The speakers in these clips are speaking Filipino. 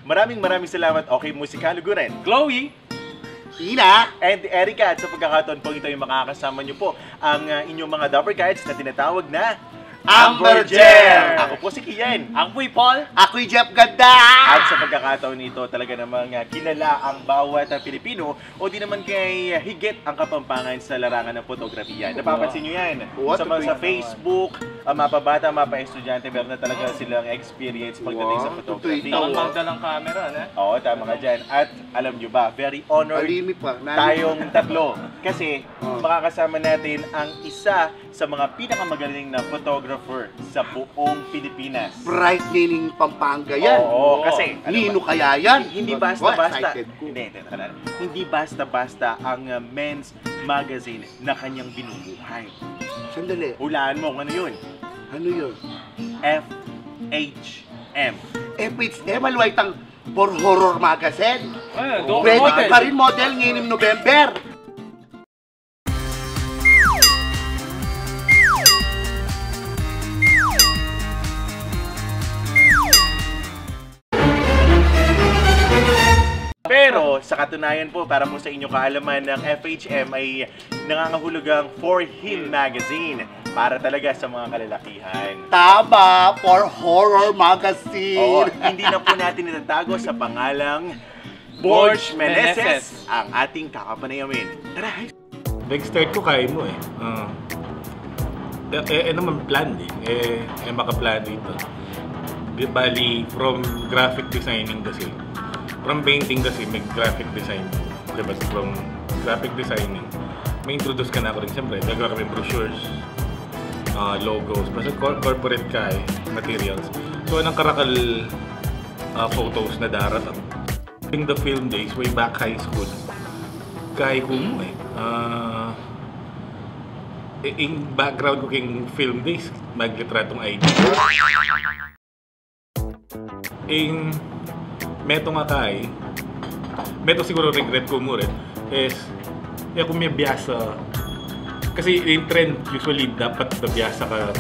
Maraming salamat, Okay Musika Luguren, Chloe, Tina, and Erica. At sa pagkakataon po ito yung makakasama nyo po ang inyong mga Dapper Guides na tinatawag na Amberger! Ako po si Kian. ang Puy Paul, ako'y Jeff Ganda! At sa pagkakataon nito, talaga namang kilala ang bawat Pilipino o di naman kay higit ang kapampangan sa larangan ng fotografiya. Napapansin nyo yan sa Facebook, mapabata, mapa-estudyante, meron na talaga silang experience pagdating sa photography. nakapagda ng camera, na? Oo, tama ka dyan. At alam nyo ba, very honored Alimi pa. tayong tatlo. Kasi makakasama natin ang isa sa mga pinakamagaling na photographer sa buong Pilipinas. Bright meaning Pampanga yan. Oo, kasi Nino kaya yan? hindi basta-basta. Excited ko. Hindi basta-basta ang men's magazine na kanyang binubuhay. Sandali. Hulaan mo kung ano yun. Ano yun? FHM. FHM, alwaitang for horror magazine. Doon Pwede model. ka rin model ngayon November. Pero sa katunayan po, para po sa inyong kaalaman, ng FHM ay nangangahulugang For Him Magazine para talaga sa mga kalalakihan. Tama, for horror Oo, magazine. hindi na po natin itatago sa pangalang Borge Meneses, ang ating kakapanayamin. Tara! Nag-start ko kaya mo eh. Naman plan din. Makaplan dito. Bali, from graphic designing kasi. From painting kasi, may graphic design. Diba? From graphic designing, may introduce ka na ako rin. Siyempre, nagkaroon kami brochures, logos, basta corporate ka eh, materials. So, anong karakal photos na darating. During the film days, way back high school, kaya ko mo eh. In background ko king film days, maglitratong ID. Meto nga kay, meto siguro regret ko mo rin, is, kung may biyasa, kasi in trend, usually dapat nabiyasa ka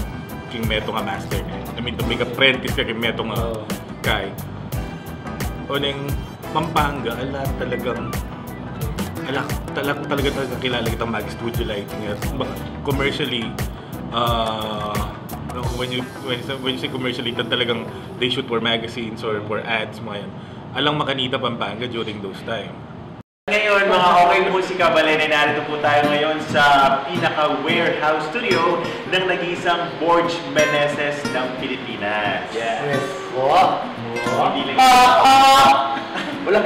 king meto nga master. I mean, to make apprentice ka king meto nga kay. O nang Pampanga, talagang kilala kitang mag-studio lighting. Commercially, when you say commercially, talagang they shoot for magazines or for ads, mga yan. Alang Makanita, Pampanga during those time. Ngayon, mga Okay Musika Balene, narito po tayo ngayon sa pinaka-warehouse studio ng nag-iisang Borge Meneses ng Pilipinas. Yes. Wow. Hindi lang Wala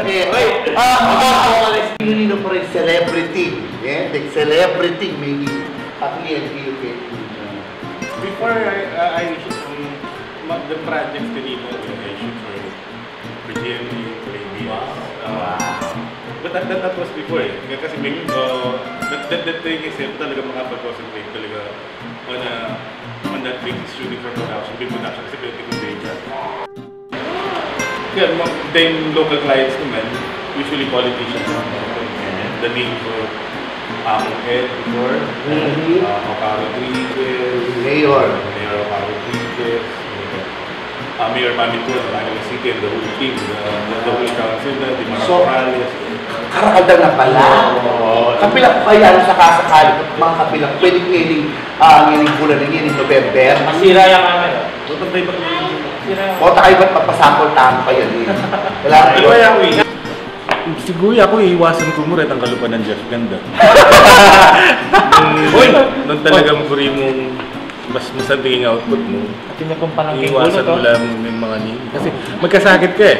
Nino pa rin celebrity. Yeah, the celebrity meaning okay. Before I shoot the projects kanina, I shoot for GMA, but that was before eh. Kasi that thing is talaga makapag-concentrate talaga on that big shooting for production, big production kasi pwede kong data. Yeah, then local clients naman, usually politicians, the name for Ed before, Ocaro Rodriguez, Mayor Ocaro Rodriguez, Mayor Pamitua, the Manila City, and the whole team, the whole council, the Mara Morales. Karakaldang na pala. Kapilang pa yan sa kasakali. Mga kapilang, pwede ngayon bulan na ngayon, November. Masira yung camera. O tayo ba't magpasakol tahan pa yan eh? Wala Ano kaya ako eh? Siguro ako iiwasan ko mo rin ang kalupan ng Jeff Ganda. Nung talagang puri mong mas masabi yung output mo, iiwasan mo lang yung mga nini. Kasi magkasakit ka eh.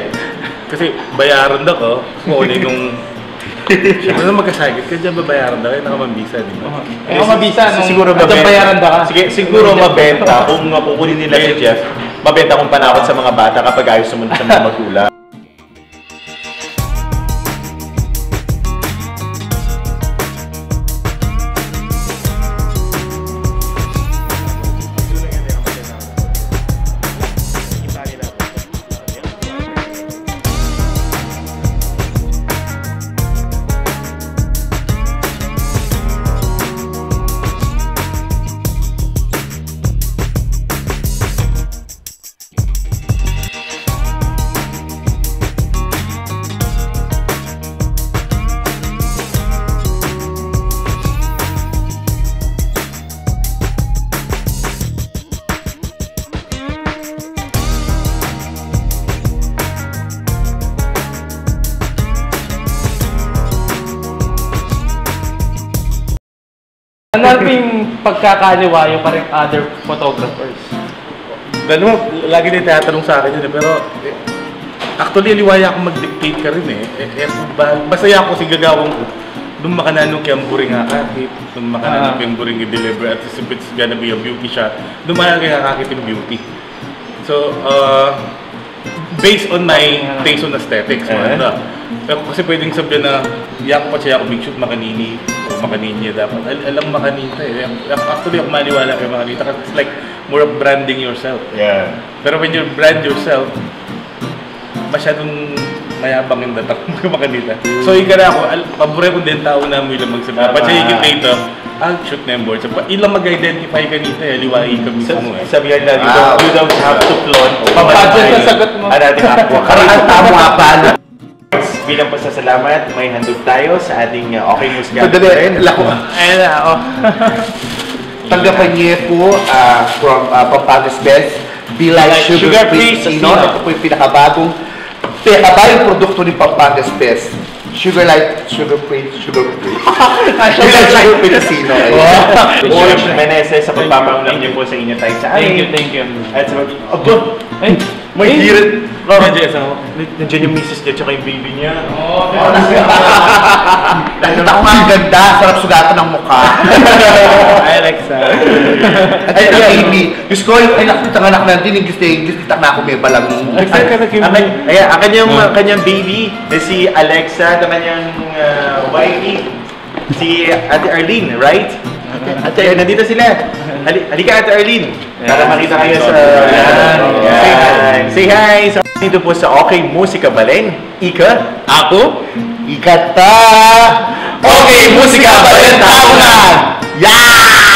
Kasi bayaran na ko, kung ulit nung Siyempre magkasagit ka dyan, babayaran na kayo, nakamambisa, di ba? Mabisa nung siguro bayaran na ka. Sige, siguro mabenta kung kukunin nila si Jeff. Mabenta kung panakot sa mga bata kapag ayos sumunod sa mga magulang. Ano yung pagkakaliwayo pa rin other photographers? Ano, lagi din tatanong sa akin yun, pero actually, liwaya ako mag-dictate ka rin Masaya ako kasi gagawin ko. Doon makananong kiyamburi nga kahit, doon makananong kiyamburing i-deliver, at if it's gonna be a beauty shot, doon makananong kakakit yung beauty. So, based on my taste on aesthetics, pero kasi pwedeng sabihin na yak pa siya ako big shoot makanini o makaninya dapat. Alam makanita Actually, ako maniwala kay makanita kasi it's like more of branding yourself. Yeah. Pero when you brand yourself, masyadong mayabang yung datak mo makanita. So, ika na ako, pabore ko din tao na mo ilang magsabi. Patsayigin dito, shoot na yung board. So, ilang mag-identify ka nito liwain ka mismo Sabihan na, you don't have to flaunt. Pabadyan sa sagot mo. Ating aqua. Karaan tamo apa. Bilang pasasalamat, may handog tayo sa ating Okay Musika. Padali, lako. Ayun na, Tanggapan niyo po from Pampangas Best, Be Like Sugar-Free Casino. Ito po yung pinakabagong produkto ni Pampangas Best. Sugar-free. Be Like Sugar-Free Casino. George Meneses sa pagpapaunay niyo po sa inyo tayo sa amin. Thank you. At sa may hirit. Nandiyan yung misis niya tsaka yung baby niya. Nakita ko nga ang ganda, sarap sugatan ng mukha. Ay, Alexa. At yung baby, Diyos ko, ay nakita nga anak natin, yung gusto na ako may balang. Ang kanyang baby, si Alexa, ang kanyang wifey, si Ate Arlene, right? Ate, nandito sila. Halika Ate Arlene. Para makita kayo sa... Say hi! So, dito po sa Okay Musika Baleng. Ika. Ako? Ikata! Okay, Musika Baleng Tahunan! Yeah!